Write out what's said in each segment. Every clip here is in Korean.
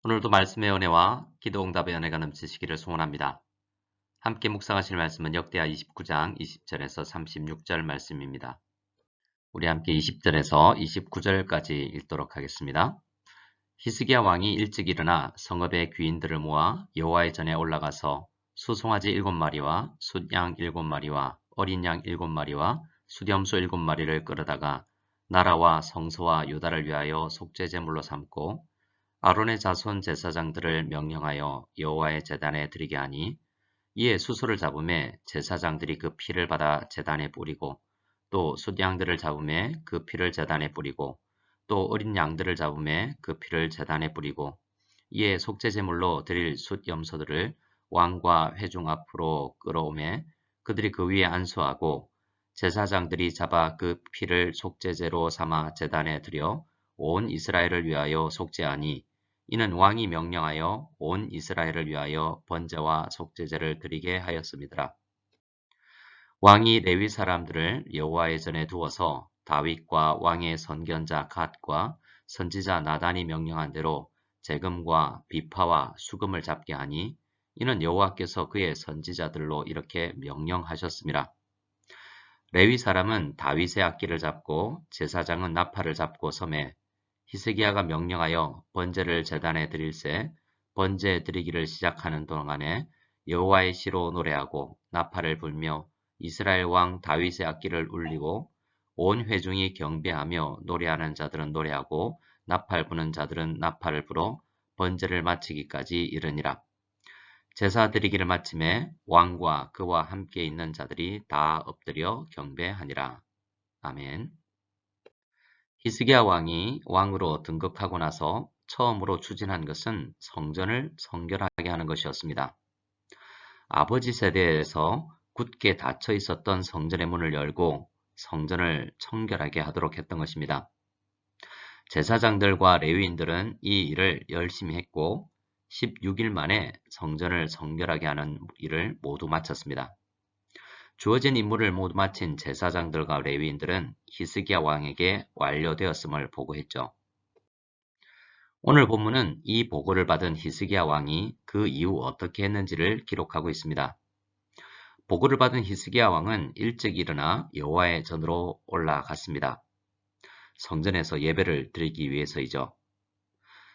오늘도 말씀의 은혜와 기도응답의 은혜가 넘치시기를 소원합니다. 함께 묵상하실 말씀은 역대하 29장 20절에서 36절 말씀입니다. 우리 함께 20절에서 29절까지 읽도록 하겠습니다. 히스기야 왕이 일찍 일어나 성읍의 귀인들을 모아 여호와의 전에 올라가서 수송아지 7마리와 숫양 7마리와 어린 양 7마리와 수렴소 7마리를 끌어다가 나라와 성소와 유다를 위하여 속죄제물로 삼고 아론의 자손 제사장들을 명령하여 여호와의 제단에 드리게 하니 이에 수소를 잡음에 제사장들이 그 피를 받아 제단에 뿌리고 또 숫양들을 잡음에 그 피를 제단에 뿌리고 또 어린 양들을 잡음에 그 피를 제단에 뿌리고 이에 속죄제물로 드릴 숫 염소들을 왕과 회중 앞으로 끌어오매 그들이 그 위에 안수하고 제사장들이 잡아 그 피를 속죄제로 삼아 제단에 드려 온 이스라엘을 위하여 속죄하니 이는 왕이 명령하여 온 이스라엘을 위하여 번제와 속죄제를 드리게 하였음이더라. 왕이 레위 사람들을 여호와의 전에 두어서 다윗과 왕의 선견자 갓과 선지자 나단이 명령한 대로 재금과 비파와 수금을 잡게 하니 이는 여호와께서 그의 선지자들로 이렇게 명령하셨음이라. 레위 사람은 다윗의 악기를 잡고 제사장은 나팔을 잡고 섬에 히스기야가 명령하여 번제를 제단에 드릴새 번제 드리기를 시작하는 동안에 여호와의 시로 노래하고 나팔을 불며 이스라엘 왕 다윗의 악기를 울리고 온 회중이 경배하며 노래하는 자들은 노래하고 나팔 부는 자들은 나팔을 불어 번제를 마치기까지 이르니라. 제사 드리기를 마침에 왕과 그와 함께 있는 자들이 다 엎드려 경배하니라. 아멘. 히스기야 왕이 왕으로 등극하고 나서 처음으로 추진한 것은 성전을 성결하게 하는 것이었습니다. 아버지 세대에서 굳게 닫혀 있었던 성전의 문을 열고 성전을 청결하게 하도록 했던 것입니다. 제사장들과 레위인들은 이 일을 열심히 했고 16일 만에 성전을 성결하게 하는 일을 모두 마쳤습니다. 주어진 임무를 모두 마친 제사장들과 레위인들은 히스기야 왕에게 완료되었음을 보고했죠. 오늘 본문은 이 보고를 받은 히스기야 왕이 그 이후 어떻게 했는지를 기록하고 있습니다. 보고를 받은 히스기야 왕은 일찍 일어나 여호와의 전으로 올라갔습니다. 성전에서 예배를 드리기 위해서이죠.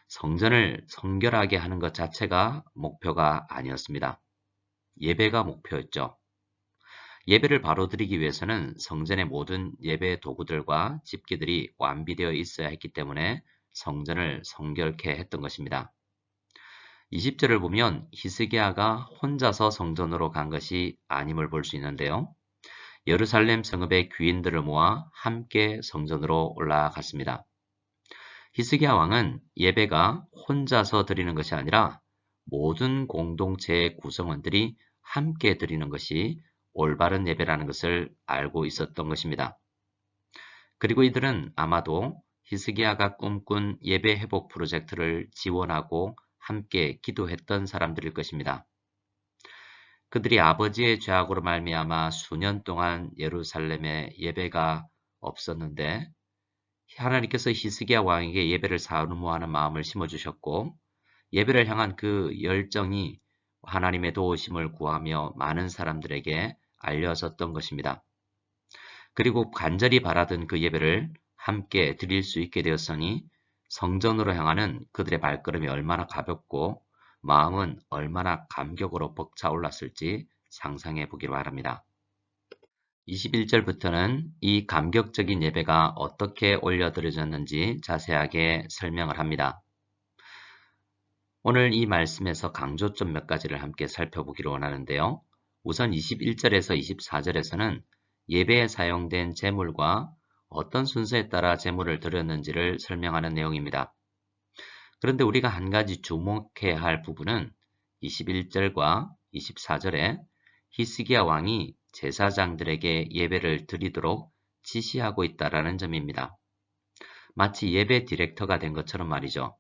성전을 성결하게 하는 것 자체가 목표가 아니었습니다. 예배가 목표였죠. 예배를 바로 드리기 위해서는 성전의 모든 예배 도구들과 집기들이 완비되어 있어야 했기 때문에 성전을 성결케 했던 것입니다. 20절을 보면 히스기야가 혼자서 성전으로 간 것이 아님을 볼 수 있는데요. 예루살렘 성읍의 귀인들을 모아 함께 성전으로 올라갔습니다. 히스기야 왕은 예배가 혼자서 드리는 것이 아니라 모든 공동체의 구성원들이 함께 드리는 것이 올바른 예배라는 것을 알고 있었던 것입니다. 그리고 이들은 아마도 히스기야가 꿈꾼 예배 회복 프로젝트를 지원하고 함께 기도했던 사람들일 것입니다. 그들이 아버지의 죄악으로 말미암아 수년 동안 예루살렘에 예배가 없었는데 하나님께서 히스기야 왕에게 예배를 사모하는 마음을 심어주셨고 예배를 향한 그 열정이 하나님의 도우심을 구하며 많은 사람들에게 알려졌던 것입니다. 그리고 간절히 바라던 그 예배를 함께 드릴 수 있게 되었으니 성전으로 향하는 그들의 발걸음이 얼마나 가볍고 마음은 얼마나 감격으로 벅차올랐을지 상상해 보기 바랍니다. 21절부터는 이 감격적인 예배가 어떻게 올려드려졌는지 자세하게 설명을 합니다. 오늘 이 말씀에서 강조점 몇 가지를 함께 살펴보기로 원하는데요. 우선 21절에서 24절에서는 예배에 사용된 제물과 어떤 순서에 따라 제물을 드렸는지를 설명하는 내용입니다. 그런데 우리가 한 가지 주목해야 할 부분은 21절과 24절에 히스기야 왕이 제사장들에게 예배를 드리도록 지시하고 있다는 점입니다. 마치 예배 디렉터가 된 것처럼 말이죠.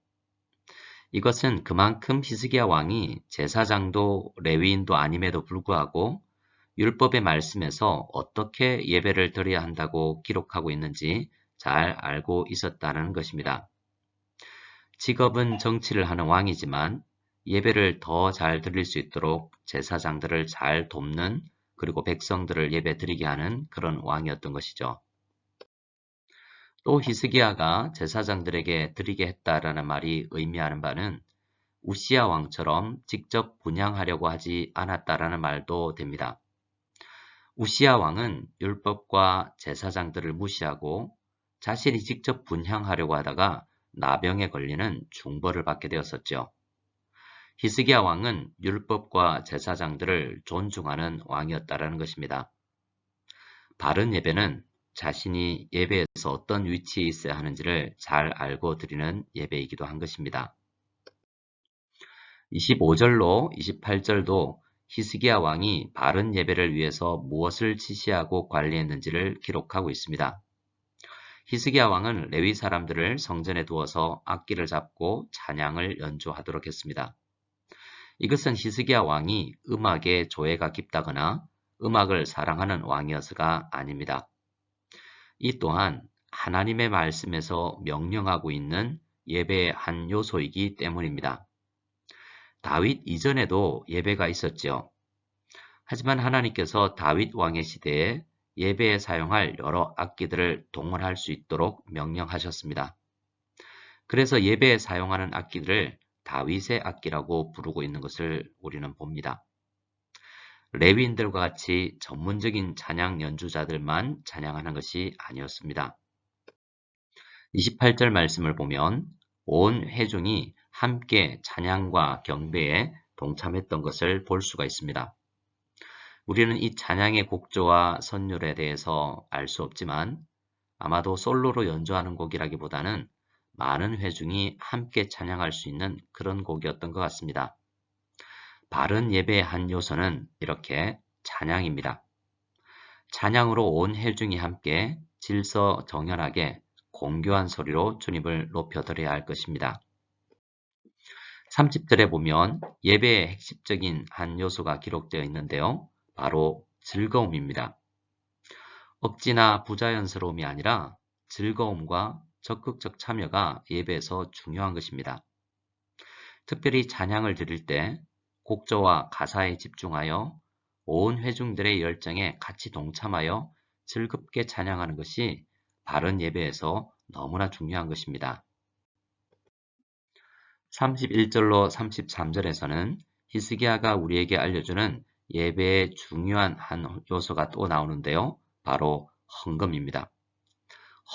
이것은 그만큼 히스기야 왕이 제사장도 레위인도 아님에도 불구하고 율법의 말씀에서 어떻게 예배를 드려야 한다고 기록하고 있는지 잘 알고 있었다는 것입니다. 직업은 정치를 하는 왕이지만 예배를 더 잘 드릴 수 있도록 제사장들을 잘 돕는 그리고 백성들을 예배 드리게 하는 그런 왕이었던 것이죠. 또 히스기야가 제사장들에게 드리게 했다라는 말이 의미하는 바는 우시야 왕처럼 직접 분향하려고 하지 않았다라는 말도 됩니다. 우시야 왕은 율법과 제사장들을 무시하고 자신이 직접 분향하려고 하다가 나병에 걸리는 중벌을 받게 되었었죠. 히스기야 왕은 율법과 제사장들을 존중하는 왕이었다라는 것입니다. 바른 예배는 자신이 예배에서 어떤 위치에 있어야 하는지를 잘 알고 드리는 예배이기도 한 것입니다. 25절로 28절도 히스기야 왕이 바른 예배를 위해서 무엇을 지시하고 관리했는지를 기록하고 있습니다. 히스기야 왕은 레위 사람들을 성전에 두어서 악기를 잡고 찬양을 연주하도록 했습니다. 이것은 히스기야 왕이 음악에 조예가 깊다거나 음악을 사랑하는 왕이어서가 아닙니다. 이 또한 하나님의 말씀에서 명령하고 있는 예배의 한 요소이기 때문입니다. 다윗 이전에도 예배가 있었지요. 하지만 하나님께서 다윗 왕의 시대에 예배에 사용할 여러 악기들을 동원할 수 있도록 명령하셨습니다. 그래서 예배에 사용하는 악기들을 다윗의 악기라고 부르고 있는 것을 우리는 봅니다. 레위인들과 같이 전문적인 찬양 연주자들만 찬양하는 것이 아니었습니다. 28절 말씀을 보면 온 회중이 함께 찬양과 경배에 동참했던 것을 볼 수가 있습니다. 우리는 이 찬양의 곡조와 선율에 대해서 알 수 없지만 아마도 솔로로 연주하는 곡이라기보다는 많은 회중이 함께 찬양할 수 있는 그런 곡이었던 것 같습니다. 바른 예배의 한 요소는 이렇게 찬양입니다. 찬양으로 온 회중이 함께 질서정연하게 공교한 소리로 주님을 높여드려야 할 것입니다. 30절에 보면 예배의 핵심적인 한 요소가 기록되어 있는데요. 바로 즐거움입니다. 억지나 부자연스러움이 아니라 즐거움과 적극적 참여가 예배에서 중요한 것입니다. 특별히 찬양을 드릴 때 곡조와 가사에 집중하여 온 회중들의 열정에 같이 동참하여 즐겁게 찬양하는 것이 바른 예배에서 너무나 중요한 것입니다. 31절로 33절에서는 히스기야가 우리에게 알려주는 예배의 중요한 한 요소가 또 나오는데요. 바로 헌금입니다.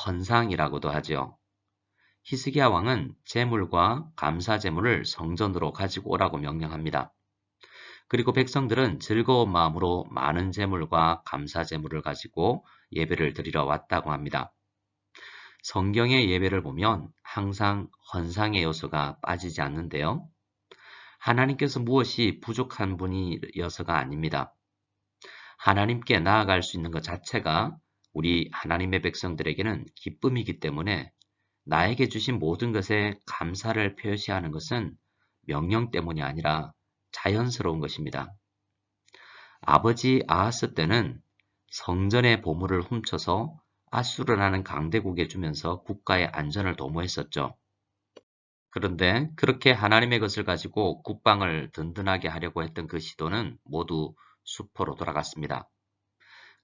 헌상이라고도 하죠. 히스기야 왕은 제물과 감사 제물을 성전으로 가지고 오라고 명령합니다. 그리고 백성들은 즐거운 마음으로 많은 제물과 감사 제물을 가지고 예배를 드리러 왔다고 합니다. 성경의 예배를 보면 항상 헌상의 요소가 빠지지 않는데요. 하나님께서 무엇이 부족한 분이어서가 아닙니다. 하나님께 나아갈 수 있는 것 자체가 우리 하나님의 백성들에게는 기쁨이기 때문에 나에게 주신 모든 것에 감사를 표시하는 것은 명령 때문이 아니라 자연스러운 것입니다. 아버지 아하스 때는 성전의 보물을 훔쳐서 아수르라는 강대국에 주면서 국가의 안전을 도모했었죠. 그런데 그렇게 하나님의 것을 가지고 국방을 든든하게 하려고 했던 그 시도는 모두 수포로 돌아갔습니다.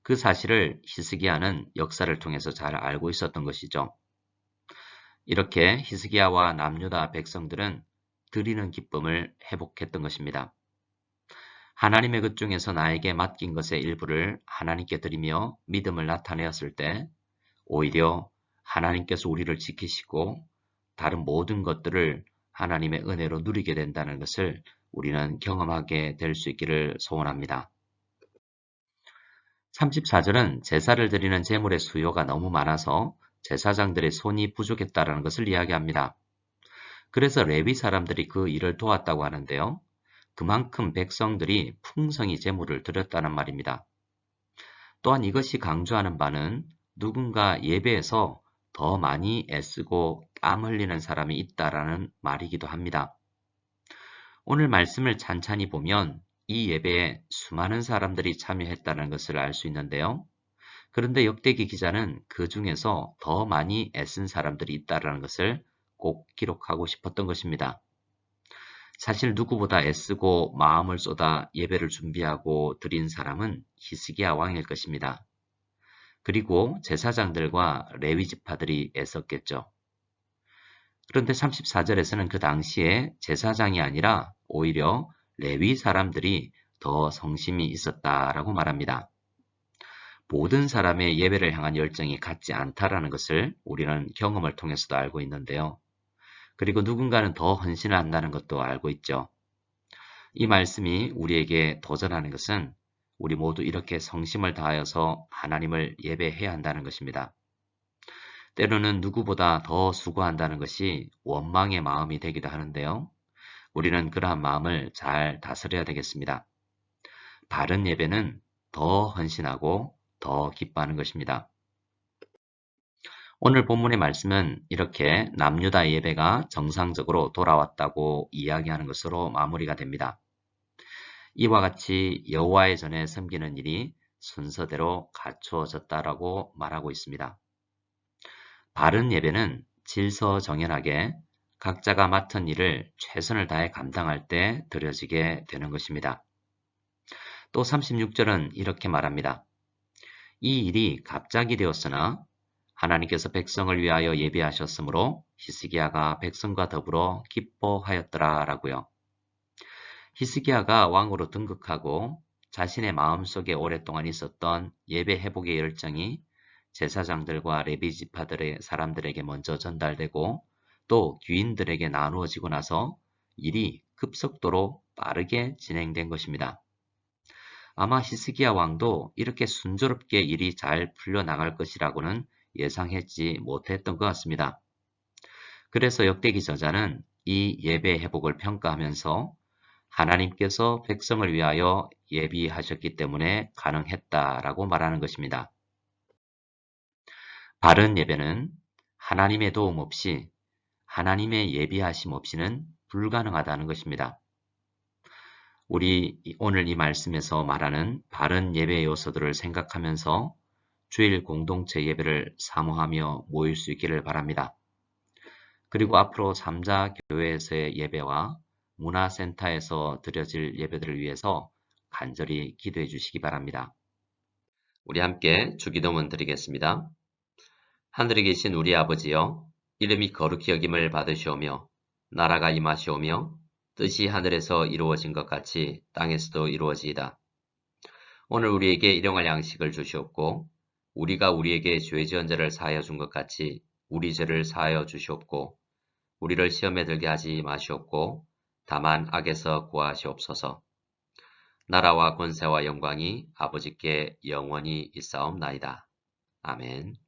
그 사실을 히스기야는 역사를 통해서 잘 알고 있었던 것이죠. 이렇게 히스기야와 남유다 백성들은 드리는 기쁨을 회복했던 것입니다. 하나님의 것 중에서 나에게 맡긴 것의 일부를 하나님께 드리며 믿음을 나타내었을 때 오히려 하나님께서 우리를 지키시고 다른 모든 것들을 하나님의 은혜로 누리게 된다는 것을 우리는 경험하게 될 수 있기를 소원합니다. 34절은 제사를 드리는 제물의 수요가 너무 많아서 제사장들의 손이 부족했다는 것을 이야기합니다. 그래서 레위 사람들이 그 일을 도왔다고 하는데요. 그만큼 백성들이 풍성히 제물을 드렸다는 말입니다. 또한 이것이 강조하는 바는 누군가 예배에서 더 많이 애쓰고 땀 흘리는 사람이 있다라는 말이기도 합니다. 오늘 말씀을 찬찬히 보면 이 예배에 수많은 사람들이 참여했다는 것을 알 수 있는데요. 그런데 역대기 기자는 그 중에서 더 많이 애쓴 사람들이 있다는 것을 꼭 기록하고 싶었던 것입니다. 사실 누구보다 애쓰고 마음을 쏟아 예배를 준비하고 드린 사람은 히스기야 왕일 것입니다. 그리고 제사장들과 레위 지파들이 애썼겠죠. 그런데 34절에서는 그 당시에 제사장이 아니라 오히려 레위 사람들이 더 성심이 있었다라고 말합니다. 모든 사람의 예배를 향한 열정이 같지 않다라는 것을 우리는 경험을 통해서도 알고 있는데요. 그리고 누군가는 더 헌신을 한다는 것도 알고 있죠. 이 말씀이 우리에게 도전하는 것은 우리 모두 이렇게 성심을 다하여서 하나님을 예배해야 한다는 것입니다. 때로는 누구보다 더 수고한다는 것이 원망의 마음이 되기도 하는데요. 우리는 그러한 마음을 잘 다스려야 되겠습니다. 바른 예배는 더 헌신하고 더 기뻐하는 것입니다. 오늘 본문의 말씀은 이렇게 남유다 예배가 정상적으로 돌아왔다고 이야기하는 것으로 마무리가 됩니다. 이와 같이 여호와의 전에 섬기는 일이 순서대로 갖추어졌다라고 말하고 있습니다. 바른 예배는 질서정연하게 각자가 맡은 일을 최선을 다해 감당할 때 드려지게 되는 것입니다. 또 36절은 이렇게 말합니다. 이 일이 갑자기 되었으나 하나님께서 백성을 위하여 예비하셨으므로 히스기야가 백성과 더불어 기뻐하였더라 라고요. 히스기야가 왕으로 등극하고 자신의 마음속에 오랫동안 있었던 예배 회복의 열정이 제사장들과 레위 지파들의 사람들에게 먼저 전달되고 또 귀인들에게 나누어지고 나서 일이 급속도로 빠르게 진행된 것입니다. 아마 히스기야 왕도 이렇게 순조롭게 일이 잘 풀려나갈 것이라고는 예상했지 못했던 것 같습니다. 그래서 역대기 저자는 이 예배 회복을 평가하면서 하나님께서 백성을 위하여 예비하셨기 때문에 가능했다라고 말하는 것입니다. 바른 예배는 하나님의 도움 없이, 하나님의 예비하심 없이는 불가능하다는 것입니다. 우리 오늘 이 말씀에서 말하는 바른 예배 요소들을 생각하면서 주일 공동체 예배를 사모하며 모일 수 있기를 바랍니다. 그리고 앞으로 3자 교회에서의 예배와 문화센터에서 드려질 예배들을 위해서 간절히 기도해 주시기 바랍니다. 우리 함께 주기도문 드리겠습니다. 하늘에 계신 우리 아버지여, 이름이 거룩히 여김을 받으시오며 나라가 임하시오며 뜻이 하늘에서 이루어진 것 같이 땅에서도 이루어지이다. 오늘 우리에게 일용할 양식을 주시옵고 우리가 우리에게 죄 지은 자를 사하여 준 것 같이 우리 죄를 사하여 주시옵고 우리를 시험에 들게 하지 마시옵고 다만 악에서 구하시옵소서. 나라와 권세와 영광이 아버지께 영원히 있사옵나이다. 아멘.